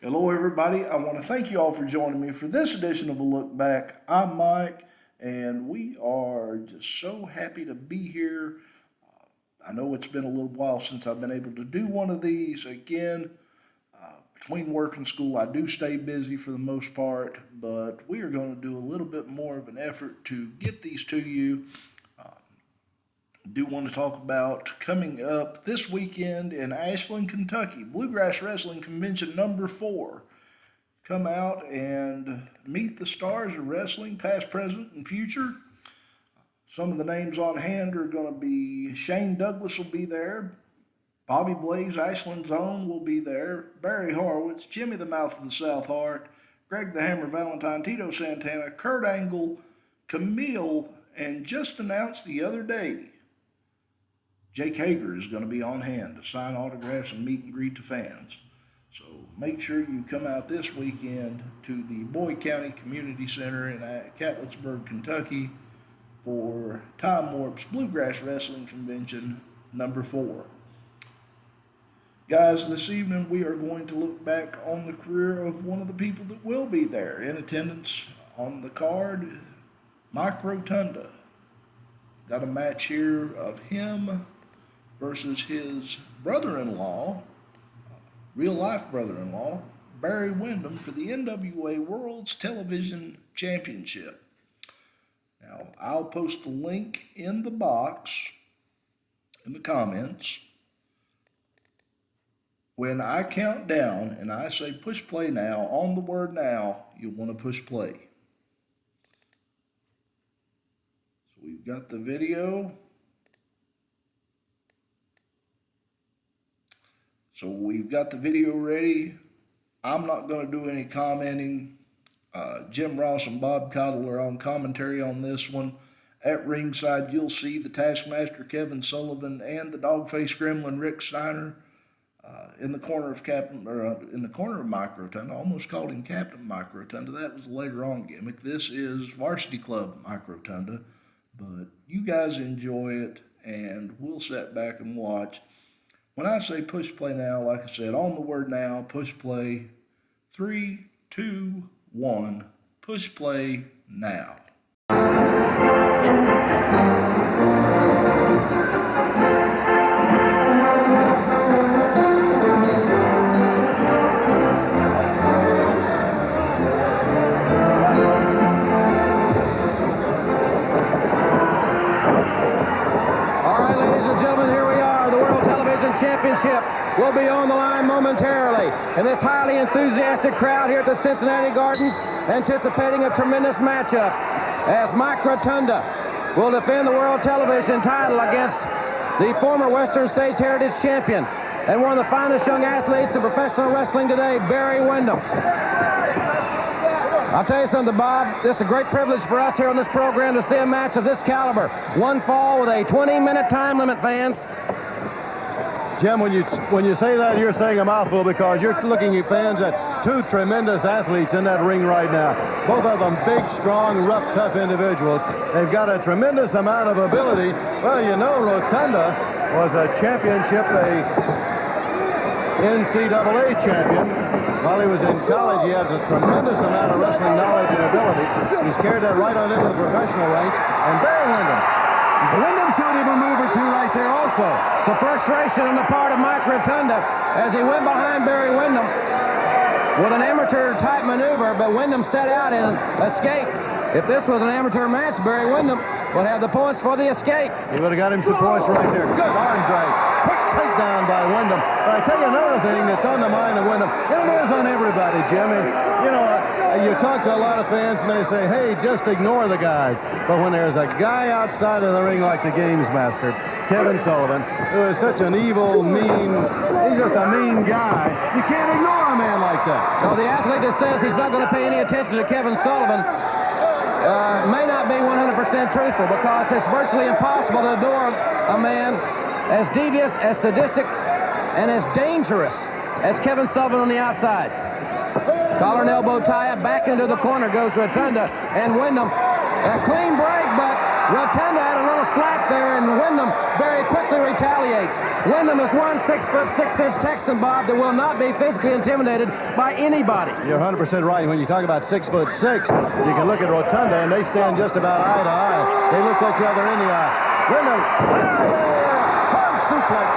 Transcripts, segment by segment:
Hello, everybody. I want to thank you all for joining me for this edition of A Look Back. I'm Mike, and we are just so happy to be here. I know it's been a little while since I've been able to do one of these. Again, between work and school, I do stay busy for the most part, but we are going to do a little bit more of an effort to get these to you. Do want to talk about coming up this weekend in Ashland, Kentucky, Bluegrass Wrestling Convention number 4. Come out and meet the stars of wrestling, past, present, and future. Some of the names on hand are going to be Shane Douglas will be there, Bobby Blaze, Ashland's own, will be there, Barry Horowitz, Jimmy the Mouth of the South Heart, Greg the Hammer Valentine, Tito Santana, Kurt Angle, Camille, and just announced the other day, Jake Hager is going to be on hand to sign autographs and meet and greet the fans. So make sure you come out this weekend to the Boyd County Community Center in Catlettsburg, Kentucky for Time Warp's Bluegrass Wrestling Convention number 4. Guys, this evening we are going to look back on the career of one of the people that will be there in attendance on the card, Mike Rotunda. Got a match here of him versus his brother-in-law, real-life brother-in-law, Barry Windham, for the NWA World's Television Championship. Now, I'll post the link in the box, in the comments. When I count down and I say push play now, on the word now, you'll want to push play. So we've got the video. So we've got the video ready. I'm not going to do any commenting. Jim Ross and Bob Cottle are on commentary on this one. At ringside, you'll see the Taskmaster Kevin Sullivan and the Dogface Gremlin Rick Steiner in the corner of Mike Rotunda. I almost called him Captain Mike Rotunda. That was a later on gimmick. This is Varsity Club Mike Rotunda, but you guys enjoy it, and we'll sit back and watch. When I say push play now, like I said, on the word now, push play. 3, 2, 1, push play now. Championship will be on the line momentarily. And this highly enthusiastic crowd here at the Cincinnati Gardens anticipating a tremendous matchup as Mike Rotunda will defend the World Television title against the former Western States Heritage Champion and one of the finest young athletes in professional wrestling today, Barry Windham. I'll tell you something, Bob, this is a great privilege for us here on this program to see a match of this caliber. One fall with a 20-minute time limit, fans. Jim, when you say that, you're saying a mouthful because you're looking at fans at two tremendous athletes in that ring right now. Both of them big, strong, rough, tough individuals. They've got a tremendous amount of ability. Well, you know, Rotunda was a NCAA champion. While he was in college, he has a tremendous amount of wrestling knowledge and ability. He's carried that right on into the professional ranks. And Barry Windham showed him a move or two right there also. Some frustration on the part of Mike Rotunda as he went behind Barry Windham with an amateur-type maneuver, but Windham set out and escaped. If this was an amateur match, Barry Windham would have the points for the escape. He would have got him some points right there. Good arm drag. Quick takedown by Windham. But I tell you another thing that's on the mind of Windham. It is on everybody, Jim. And, you know, you talk to a lot of fans and they say, hey, just ignore the guys. But when there's a guy outside of the ring like the games master, Kevin Sullivan, who is such an evil, he's just a mean guy, you can't ignore a man like that. No, the athlete that says he's not going to pay any attention to Kevin Sullivan may not be 100% truthful, because it's virtually impossible to ignore a man as devious, as sadistic, and as dangerous as Kevin Sullivan on the outside. Collar and elbow tie up, back into the corner goes Rotunda, and Windham. A clean break, but Rotunda had a little slack there, and Windham very quickly retaliates. Windham is one 6'6" Texan, Bob, that will not be physically intimidated by anybody. You're 100% right. When you talk about 6'6", you can look at Rotunda, and they stand just about eye to eye. They look each other in the eye. Windham, hard suplex.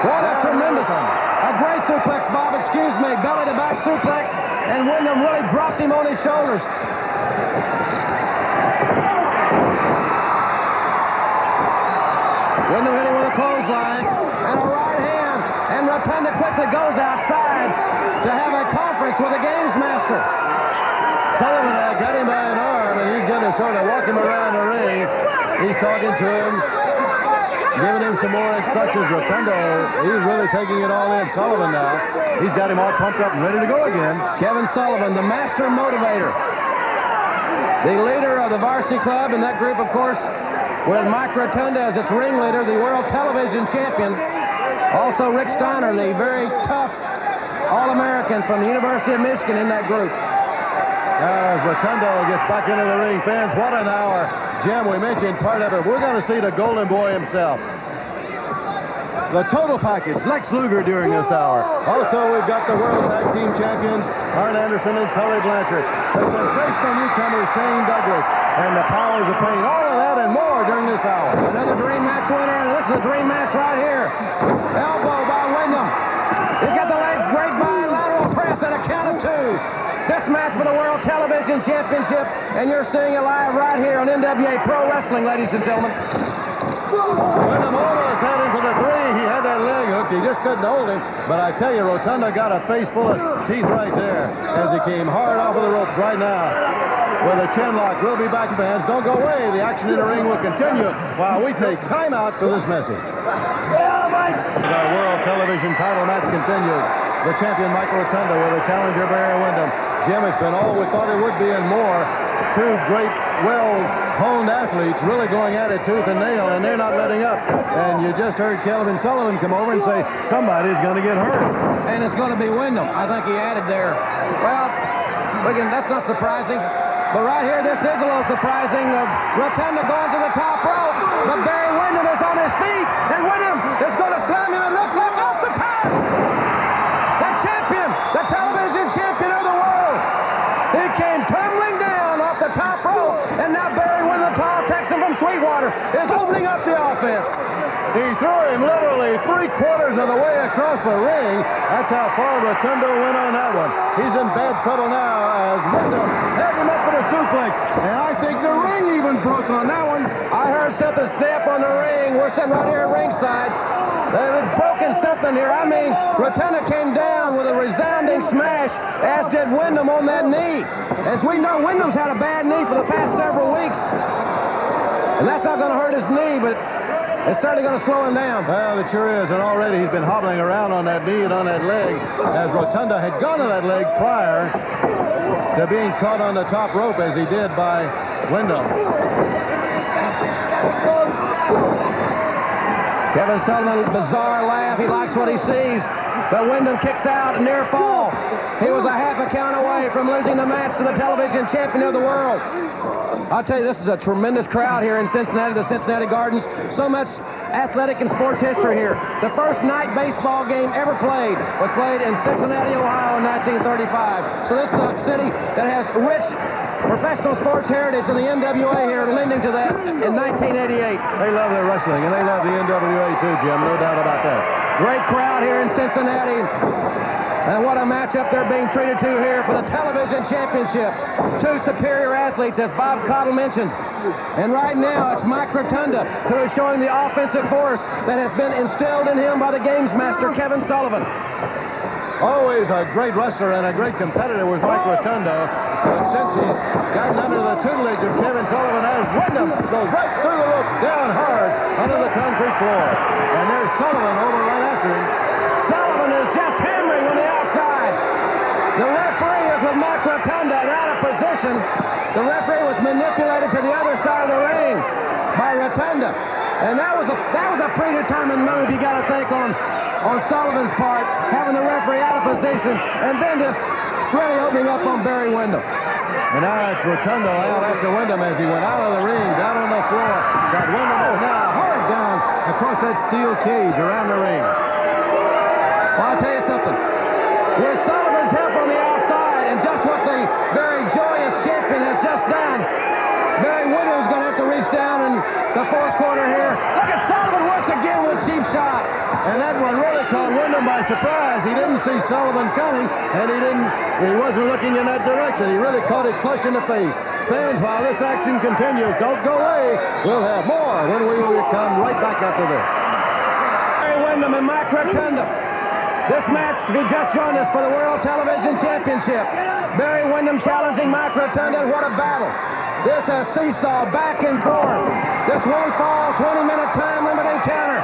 What a tremendous, a great suplex, Bob, excuse me, belly-to-back suplex, and Windham really dropped him on his shoulders. Windham hitting with a clothesline and a right hand, and Rotunda quickly goes outside to have a conference with the games master. Sullivan got him by an arm, and he's going to sort of walk him around the ring. He's talking to him, giving him some more instructions. Rotunda, he's really taking it all in. Sullivan now, he's got him all pumped up and ready to go again. Kevin Sullivan, the master motivator. The leader of the varsity club, and that group, of course, with Mike Rotunda as its ringleader, the world television champion. Also Rick Steiner, the very tough All-American from the University of Michigan in that group. As Rotunda gets back into the ring, fans, what an hour. Jim, we mentioned part of it. We're going to see the Golden Boy himself. The total package, Lex Luger during this hour. Also, we've got the World Tag Team Champions, Arn Anderson and Tully Blanchard. The sensational newcomers, Shane Douglas, and the Powers of Pain. All of that and more during this hour. Another dream match winner, and this is a dream match right here. Elbow by Windham. He's got the leg break by lateral press at a count of 2. This match for the World Television Championship, and you're seeing it live right here on NWA Pro Wrestling, ladies and gentlemen. Windham almost had him for the 3. He had that leg hooked. He just couldn't hold him. But I tell you, Rotunda got a face full of teeth right there as he came hard off of the ropes right now with a chin lock. We'll be back, fans. Don't go away. The action in the ring will continue while we take time out for this message. Our World Television title match continues. The champion, Mike Rotunda, with the challenger, Barry Windham. Jim, it's been all we thought it would be and more. Two great, well-honed athletes really going at it tooth and nail, and they're not letting up. And you just heard Kelvin Sullivan come over and say, somebody's going to get hurt. And it's going to be Windham. I think he added there. Well, again, that's not surprising. But right here, this is a little surprising. Rotunda going to the top rope, but Barry Windham is on his feet, and Windham is going to slam him, it looks like, off the top. The champion, the television champion of the world. He came tumbling down off the top rope, and now Barry Windham, the tall Texan from Sweetwater, is opening up the offense. He threw him literally 3/4 of the way across the ring. That's how far Rotunda went on that one. He's in bad trouble now as Windham had him up for the suplex. And I think the ring even broke on that one. I heard something snap on the ring. We're sitting right here at ringside. They've broken something here. I mean, Rotunda came down with a resounding smash, as did Windham on that knee. As we know, Windham's had a bad knee for the past several weeks. And that's not going to hurt his knee, but it's certainly going to slow him down. Well, it sure is, and already he's been hobbling around on that knee and on that leg, as Rotunda had gone to that leg prior to being caught on the top rope as he did by Windham. Kevin Sullivan, bizarre laugh. He likes what he sees. But Windham kicks out, a near fall. He was a half a count away from losing the match to the television champion of the world. I'll tell you, this is a tremendous crowd here in Cincinnati, the Cincinnati Gardens. So much athletic and sports history here. The first night baseball game ever played was played in Cincinnati, Ohio in 1935. So this is a city that has rich professional sports heritage, and the NWA here lending to that in 1988. They love their wrestling, and they love the NWA too, Jim. No doubt about that. Great crowd here in Cincinnati. And what a matchup they're being treated to here for the television championship. Two superior athletes, as Bob Cottle mentioned. And right now, it's Mike Rotunda who is showing the offensive force that has been instilled in him by the games master, Kevin Sullivan. Always a great wrestler and a great competitor with Mike Rotunda. But since he's gotten under the tutelage of Kevin Sullivan, as Windham goes right through the rope, down hard under the concrete floor. And there's Sullivan over right after him. Sullivan is just hammering on the outside. The referee is with Mike Rotunda and out of position. The referee was manipulated to the other side of the ring by Rotunda. And that was a predetermined move, you got to think, on Sullivan's part, having the referee out of position and then just really opening up on Barry Windham. And now it's Rotunda out after Windham as he went out of the ring, down on the floor. But Windham is now hard down across that steel cage around the ring. Well, I'll tell you something. With Sullivan's help on the outside and just what the very joyous champion has just done, Barry Windham's going to have to reach down in the fourth quarter here. Look at Sullivan once again with a cheap shot. And that one really caught Windham by surprise. He didn't see Sullivan coming, and he wasn't looking in that direction. He really caught it flush in the face. Fans, while this action continues, don't go away. We'll have more when we will come right back after this. Barry Windham and Mike Rotunda. This match, who just joined us for the World Television Championship. Barry Windham challenging Mike Rotunda. What a battle. This is seesaw back and forth. This one fall, 20-minute time limit encounter.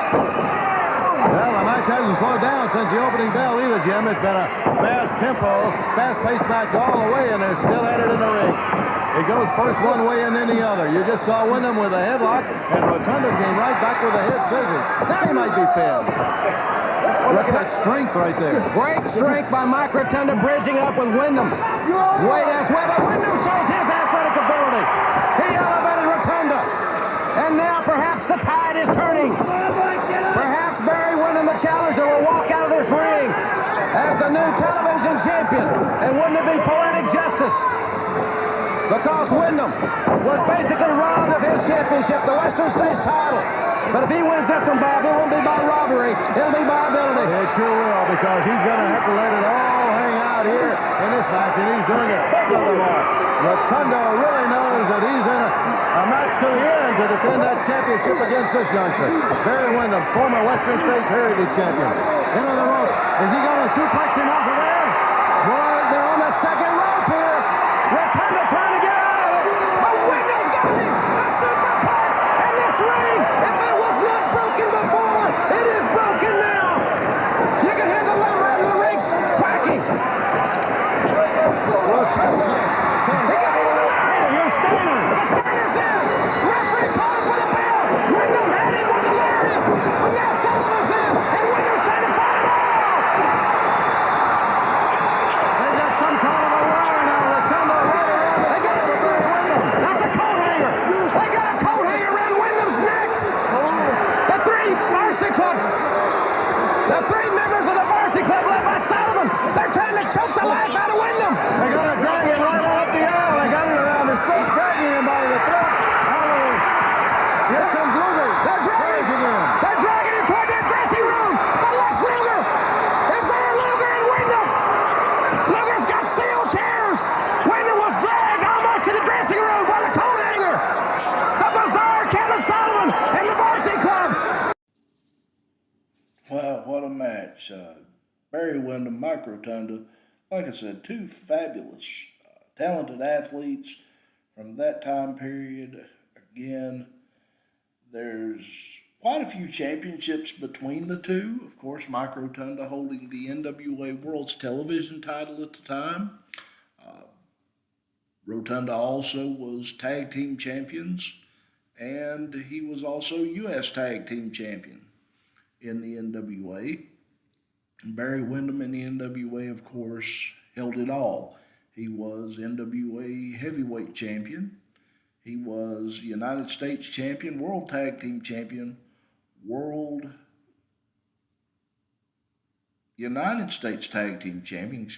Well, the match hasn't slowed down since the opening bell either, Jim. It's been a fast tempo, fast-paced match all the way, and they're still at it in the ring. It goes first one way and then the other. You just saw Windham with a headlock, and Rotunda came right back with a head scissors. Now he might be pinned. Look at that strength right there. Great strength by Mike Rotunda bridging up with Windham. Wait as well, but Windham shows his athletic ability. He elevated Rotunda. And now perhaps the tide is turning. Perhaps Barry Windham, the challenger, will walk out of this ring as the new television champion. And wouldn't it be poetic justice? Because Windham was basically robbed of his championship, the Western States title. But if he wins this one, Bob, it won't be by robbery. It'll be by ability. It sure will, because he's going to have to let it all hang out here in this match, and he's doing it. Both of them are. Rotunda really knows that he's in a match to the end to defend that championship against this youngster. Barry Windham, former Western States Heritage Champion. Into the rope. Is he going to suplex him off of there? Boy, they're on the second rope here. Rotunda trying to get out of it. But Windham's got him. A superplex in this ring. If it was not broken before, it is broken now. You can hear the lumber in the ring cracking. Rotunda. He got him with the ladder. You're Steiner. The Steiner's in. Referee calling for the bell. Windham had him with the lariat. But now Sullivan's in. And Windham's trying to fight him off. They got some kind of a wire now. Rotunda right around the neck of Barry Windham. That's a coat hanger. They got a coat hanger around Windham's neck. The three Varsity Club. The three members of the Varsity Club led by Sullivan. They're trying to choke the life out of Windham. They're going to drag him right on up the aisle. They got him around his throat, dragging him by the throat. Here comes Luger. They're dragging him toward their dressing room. But Lex Luger is there. Luger and Windham. Luger's got steel chairs. Windham was dragged almost to the dressing room by the coat hanger. The bizarre Kevin Sullivan and the Varsity Club. Well, what a match. Barry Windham, Mike Rotunda, like I said, two fabulous, talented athletes from that time period. Again, there's quite a few championships between the two. Of course, Mike Rotunda holding the NWA World's Television title at the time. Rotunda also was tag team champions, and he was also U.S. tag team champion in the NWA. Barry Windham in the NWA, of course, held it all. He was NWA heavyweight champion. He was United States champion, world tag team champion, United States tag team champion,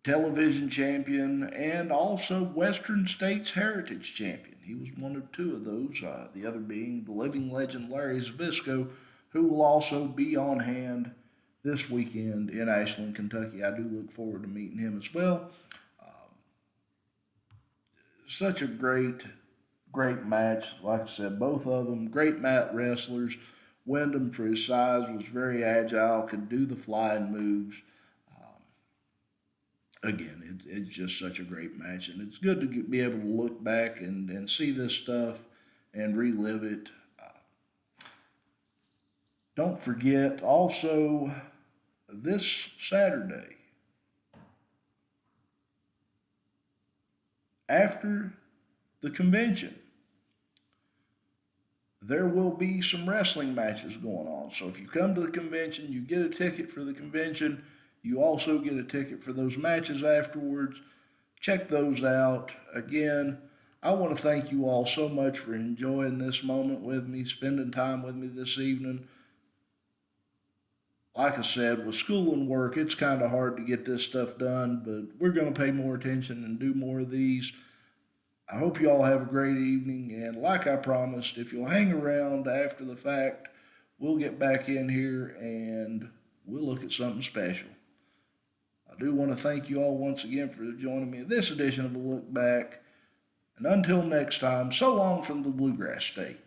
television champion, and also Western States Heritage champion. He was one of two of those, the other being the living legend Larry Zbyszko, who will also be on hand this weekend in Ashland, Kentucky. I do look forward to meeting him as well. Such a great match. Like I said, both of them great mat wrestlers. Windham, for his size, was very agile, could do the flying moves. Again, it's just such a great match, and it's good to be able to look back and see this stuff and relive it. Don't forget, also, this Saturday, after the convention, there will be some wrestling matches going on. So if you come to the convention, you get a ticket for the convention, You also get a ticket for those matches afterwards. Check those out. Again, I want to thank you all so much for enjoying this moment with me, spending time with me this evening. Like I said, with school and work, it's kind of hard to get this stuff done, but we're going to pay more attention and do more of these. I hope you all have a great evening, and like I promised, if you'll hang around after the fact, we'll get back in here and we'll look at something special. I do want to thank you all once again for joining me in this edition of A Look Back. And until next time, so long from the Bluegrass State.